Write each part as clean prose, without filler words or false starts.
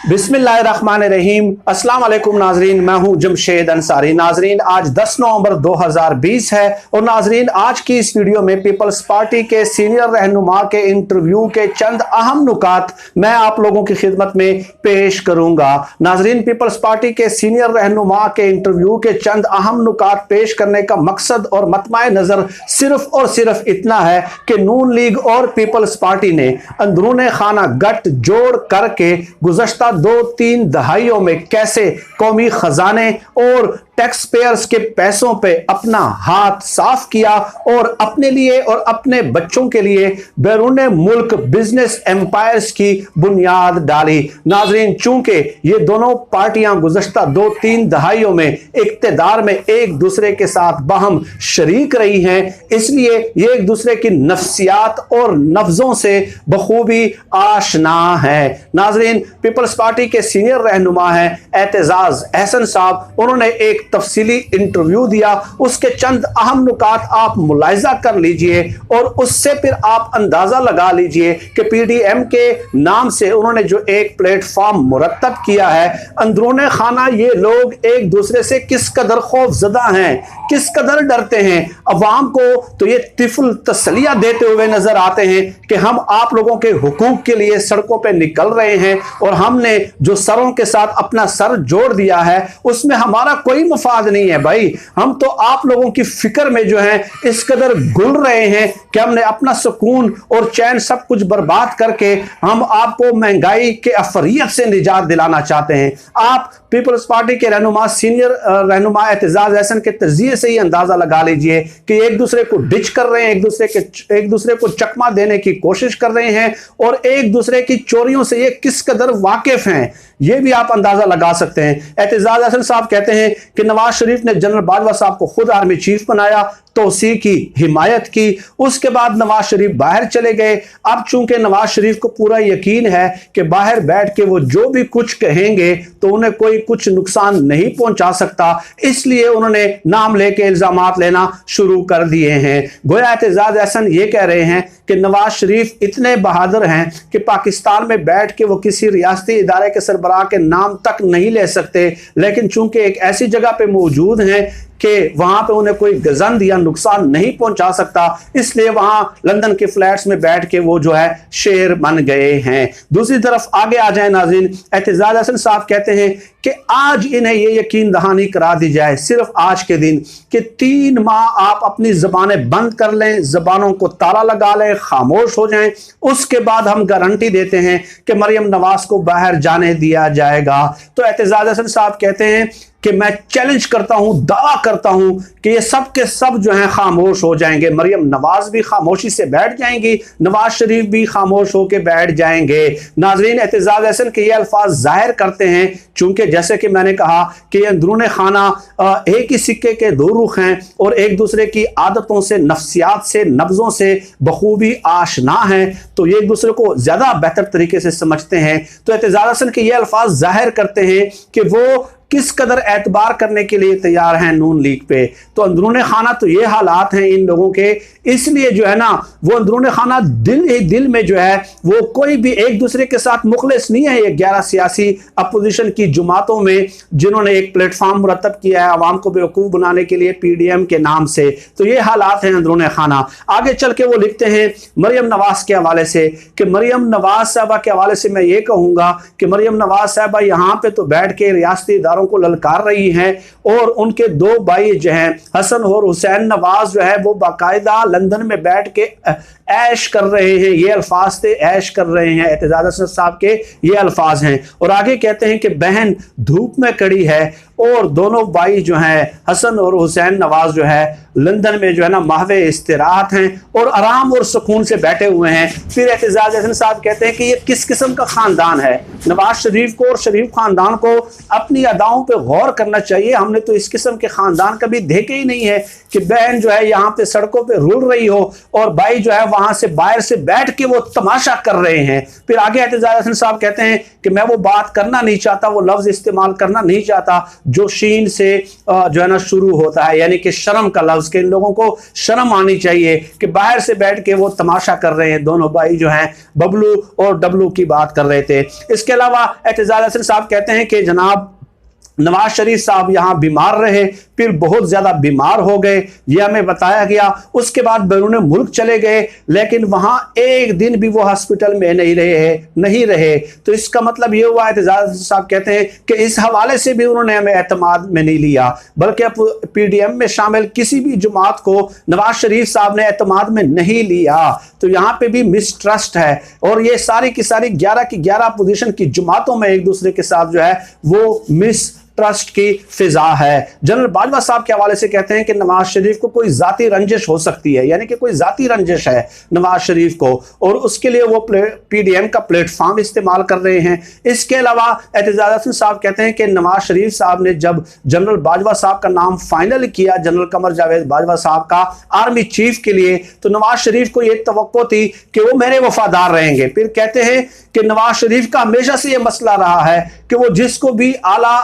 बिस्मिल्लाहिर्रहमानिर्रहीम। अस्सलाम वालेकुम नाजरीन, मैं हूं जमशेद अंसारी। नाजरीन, आज 10 नवंबर 2020 है और नाजरीन, आज की इस वीडियो में पीपल्स पार्टी के सीनियर रहनुमा के इंटरव्यू के चंद अहम नुकात मैं आप लोगों की खिदमत में पेश करूंगा। नाजरीन, पीपल्स पार्टी के सीनियर रहनुमा के इंटरव्यू के चंद अहम नुकात पेश करने का मकसद और मतमाए नजर सिर्फ और सिर्फ इतना है कि नून लीग और पीपल्स पार्टी ने अंदरूने खाना गठ जोड़ करके गुज़श्ता 2-3 दहाइयों में कैसे कौमी खजाने और टैक्स पेयर्स के पैसों पे अपना हाथ साफ किया और अपने लिए और अपने बच्चों के लिए बैरून मुल्क बिजनेस एम्पायर्स की बुनियाद डाली। नाजरीन, चूंकि ये दोनों पार्टियां गुज़श्ता 2-3 दहाइयों में इक्तदार में एक दूसरे के साथ बाहम शरीक रही हैं, इसलिए ये एक दूसरे की नफ्सियात और नफ्जों से बखूबी आशना है। नाजरीन, पीपल्स पार्टी के सीनियर रहनुमा हैं एतजाज अहसन साहब, उन्होंने एक तफसीली इंटरव्यू दिया। उसके चंद अहम नुकात आप मुलाहिजा कर लीजिए और उससे फिर आप अंदाजा लगा लीजिए कि पीडीएम के नाम से उन्होंने जो एक प्लेटफॉर्म मुरतब किया है, अंदरूने खाना ये लोग एक दूसरे से किस कदर खौफजदा हैं, किस कदर डरते हैं। अवाम को तो ये तिफल तसलिया देते हुए नजर आते हैं कि हम आप लोगों के हुकूक के लिए सड़कों पर निकल रहे हैं और हमने जो सरों के साथ अपना सर जोड़ दिया है उसमें हमारा कोई मफाद नहीं है। भाई, हम तो आप लोगों की फिक्र में जो है इस कदर गुल रहे हैं कि हमने अपना सुकून और चैन सब कुछ बर्बाद करके हम आपको महंगाई के अफरियत से निजात दिलाना चाहते हैं। आप पीपल्स पार्टी के रहनुमा सीनियर रहनुमा एतजाज अहसन के तजिए से ही अंदाजा लगा लीजिए कि एक दूसरे को डिच कर रहे हैं, एक दूसरे को चकमा देने की कोशिश कर रहे हैं और एक दूसरे की चोरियों से ये किस कदर वाकिफ हैं, ये भी आप अंदाजा लगा सकते हैं। एतजाज अहसन साहब कहते हैं कि नवाज शरीफ ने जनरल बाजवा साहब को खुद आर्मी चीफ बनाया, तोसी की हिमायत की, उसके बाद नवाज शरीफ बाहर चले गए। अब चूंकि नवाज शरीफ को पूरा यकीन है कि बाहर बैठ के वो जो भी कुछ कहेंगे तो उन्हें कोई कुछ नुकसान नहीं पहुंचा सकता, इसलिए उन्होंने नाम लेके इल्जामात लेना शुरू कर दिए हैं। गोया एतजाज अहसन ये कह रहे हैं कि नवाज शरीफ इतने बहादुर हैं कि पाकिस्तान में बैठ के वो किसी रियासती इदारे के सरबराह के नाम तक नहीं ले सकते, लेकिन चूंकि एक ऐसी जगह पे मौजूद हैं कि वहां पे उन्हें कोई गजंद या नुकसान नहीं पहुंचा सकता, इसलिए वहां लंदन के फ्लैट्स में बैठ के वो जो है शेर बन गए हैं। दूसरी तरफ आगे आ जाए नाज़रीन, एतजाज अहसन साहब कहते हैं कि आज इन्हें ये यकीन दहानी करा दी जाए, सिर्फ आज के दिन, कि 3 माह आप अपनी जबानें बंद कर लें, जबानों को ताला लगा लें, खामोश हो जाएं, उसके बाद हम गारंटी देते हैं कि मरियम नवाज को बाहर जाने दिया जाएगा। तो एतजाज अहसन साहब कहते हैं कि मैं चैलेंज करता हूं, दावा करता हूं कि ये सब के सब जो हैं खामोश हो जाएंगे। मरियम नवाज भी खामोशी से बैठ जाएंगी, नवाज शरीफ भी खामोश होकर बैठ जाएंगे। नाजरीन, एतजाज अहसन के ये अल्फाज जाहिर करते हैं, चूंकि जैसे कि मैंने कहा कि अंदरूने खाना एक ही सिक्के के 2 रुख हैं और एक दूसरे की आदतों से, नफ्सियात से, नब्जों से बखूबी आशना हैं, तो ये एक दूसरे को ज्यादा बेहतर तरीके से समझते हैं। तो एतजाज अहसन के ये अल्फाज जाहिर करते हैं कि वो किस कदर एतबार करने के लिए तैयार हैं नून लीग पे। तो अंदरूने खाना तो ये हालात हैं इन लोगों के, इसलिए जो है ना वो अंदरूने खाना दिल ही दिल में जो है वो कोई भी एक दूसरे के साथ मुखलिस नहीं है। ये 11 सियासी अपोजिशन की जमातों में जिन्होंने एक प्लेटफॉर्म मुरतब किया है अवाम को बेवकूफ़ बनाने के लिए पीडीएम के नाम से, तो ये हालात हैं अंदरूने खाना। आगे चल के वो लिखते हैं मरियम नवाज के हवाले से कि मरियम नवाज साहबा के हवाले से मैं ये कहूँगा कि मरियम नवाज साहबा यहाँ पे तो बैठ के रियासती इदारों को ललकार रही हैं और उनके 2 भाई जो हैं हसन और हुसैन नवाज जो है वो बाकायदा लंदन में बैठ के ऐश कर रहे हैं। ये अल्फाज थे, ऐश कर रहे हैं, एतजाज अहसन साहब के ये अल्फाज हैं। और आगे कहते हैं कि बहन धूप में खड़ी है और दोनों भाई जो हैं हसन और हुसैन नवाज जो है लंदन में जो है ना माहवे इस्तिराहत हैं और आराम और सुकून से बैठे हुए हैं। फिर एतजाज अहसन साहब कहते हैं कि ये किस किस्म का खानदान है। नवाज शरीफ को और शरीफ खानदान को अपनी अदाओं पे गौर करना चाहिए। हमने तो इस किस्म के खानदान कभी देखे ही नहीं है कि बहन जो है यहाँ पे सड़कों पे रुल रही हो और भाई जो है वहां से बाहर से बैठ के वो तमाशा कर रहे हैं। फिर आगे एतजाज अहसन साहब कहते हैं कि मैं वो बात करना नहीं चाहता, वो लफ्ज इस्तेमाल करना नहीं चाहता जो शीन से जो है ना शुरू होता है, यानी कि शर्म का लफ्ज चैनल्स के। इन लोगों को शर्म आनी चाहिए कि बाहर से बैठ के वो तमाशा कर रहे हैं। दोनों भाई जो हैं बबलू और डब्लू की बात कर रहे थे। इसके अलावा एतजाज हसन साहब कहते हैं कि जनाब नवाज शरीफ साहब यहां बीमार रहे, फिर बहुत ज्यादा बीमार हो गए, यह हमें बताया गया। उसके बाद बैरून मुल्क चले गए, लेकिन वहां एक दिन भी वो हॉस्पिटल में नहीं रहे। तो इसका मतलब यह हुआ, एतजाज साहब कहते हैं कि इस हवाले से भी उन्होंने हमें एतमाद में नहीं लिया, बल्कि पीडीएम में शामिल किसी भी जमात को नवाज शरीफ साहब ने एतमाद में नहीं लिया। तो यहां पे भी मिसट्रस्ट है, और ये सारी की सारी 11 की 11 पोजीशन की जमातों में एक दूसरे के साथ जो है वो मिस ट्रस्ट की फिजा है। जनरल बाजवा साहब के हवाले से कहते हैं कि नवाज शरीफ को कोई जाती रंजिश हो सकती है, यानी कि कोई जाती रंजिश है नवाज शरीफ को, और उसके लिए वो पीडीएम का प्लेटफॉर्म इस्तेमाल कर रहे हैं। इसके अलावा एतजाज हसन साहब कहते हैं कि नवाज शरीफ साहब ने जब जनरल बाजवा साहब का नाम फाइनल किया, जनरल कमर जावेद बाजवा साहब का आर्मी चीफ के लिए, तो नवाज शरीफ को यह तवक्को थी कि वो मेरे वफादार रहेंगे। फिर कहते हैं कि नवाज शरीफ का हमेशा से यह मसला रहा है कि वो जिसको भी आला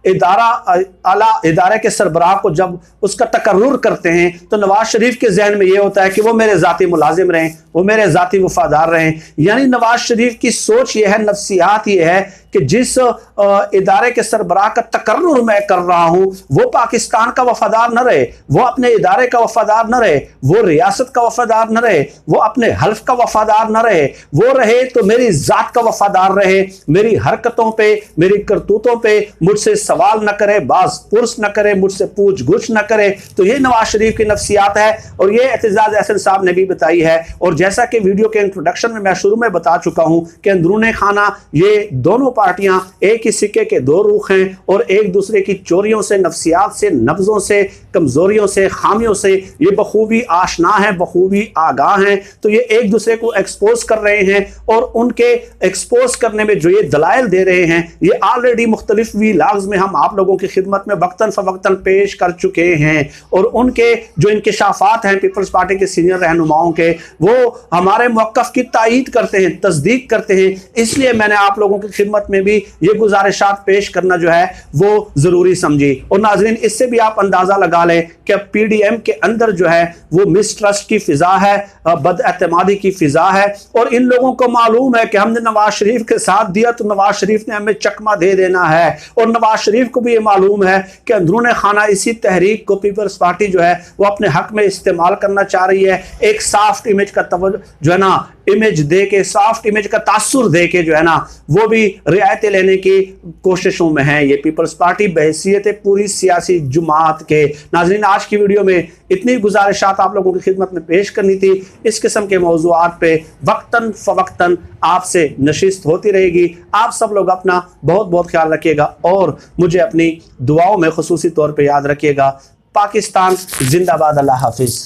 इदारे के सरबराह को जब उसका तकर्रुर करते हैं, तो नवाज शरीफ के जहन में यह होता है कि वो मेरे जाती मुलाजिम रहें, वो मेरे जाती वफादार रहें। यानी नवाज शरीफ की सोच यह है, नफ्सियात यह है कि जिस इदारे के सरबराह का तकर्रुर मैं कर रहा हूं, वो पाकिस्तान का वफादार न रहे, वो अपने इदारे का वफादार न रहे, वो रियासत का वफादार न रहे, वो अपने हल्फ का वफादार न रहे, वो रहे तो मेरी जात का वफादार रहे, मेरी हरकतों पे, मेरी करतूतों पे मुझसे सवाल न करे, बास पुरस न करे, मुझसे पूछ गुछ न करे। तो ये नवाज शरीफ की नफ्सियात है, और ये एतजाज हसन साहब ने भी बताई है। और जैसा कि वीडियो के इंट्रोडक्शन में मैं शुरू में बता चुका हूं कि अंदरूने खाना ये दोनों पार्टियां एक ही सिक्के के दो रुख हैं, और एक दूसरे की चोरियों से, नफ्सियात से, नब्जों से, कमजोरियों से, खामियों से ये बखूबी आशना है, बखूबी आगाह हैं। तो ये एक दूसरे को एक्सपोज कर रहे हैं, और उनके एक्सपोज करने में जो ये दलाइल दे रहे हैं, ये ऑलरेडी मुख्तलिफ व्लॉग्स में हम आप लोगों की खिदमत में वक्तन फवक्तन पेश कर चुके हैं। और उनके जो इंकिशाफात हैं पीपल्स पार्टी के सीनियर रहनुमाओं के, वो हमारे मौक़िफ़ की तायीद करते हैं, तस्दीक करते हैं। इसलिए मैंने आप लोगों की खिदमत में भी ये गुजारिशात पेश करना जो है वो जरूरी समझी। और नाज़रीन, इससे भी आप अंदाजा लगा लें कि पीडीएम के अंदर जो है वो मिसट्रस्ट की फिजा है, बदएतमादी की फिजा है। और इन लोगों को मालूम है कि हमने नवाज शरीफ के साथ दिया तो नवाज शरीफ ने हमें चकमा दे देना है, और नवाज शरीफ को भी ये मालूम है कि अंदरूने खाना इसी तहरीक को पीपल्स पार्टी जो है वो अपने हक में इस्तेमाल करना चाह रही है। एक सॉफ्ट इमेज का जो है ना, इमेज दे के, सॉफ्ट इमेज का तासुर दे के जो है ना, वो भी रियायतें लेने की कोशिशों में है ये पीपल्स पार्टी बहैसियत पूरी सियासी जुमात के। नाज़रीन, आज की वीडियो में इतनी गुजारिशात आप लोगों की खिदमत में पेश करनी थी। इस किस्म के मौज़ूआत पे वक्तन फवक्तन आपसे नशिस्त होती रहेगी। आप सब लोग अपना बहुत बहुत ख्याल रखिएगा, और मुझे अपनी दुआओं में खुसूसी तौर पर याद रखिएगा। पाकिस्तान जिंदाबाद। अल्लाह हाफिज़।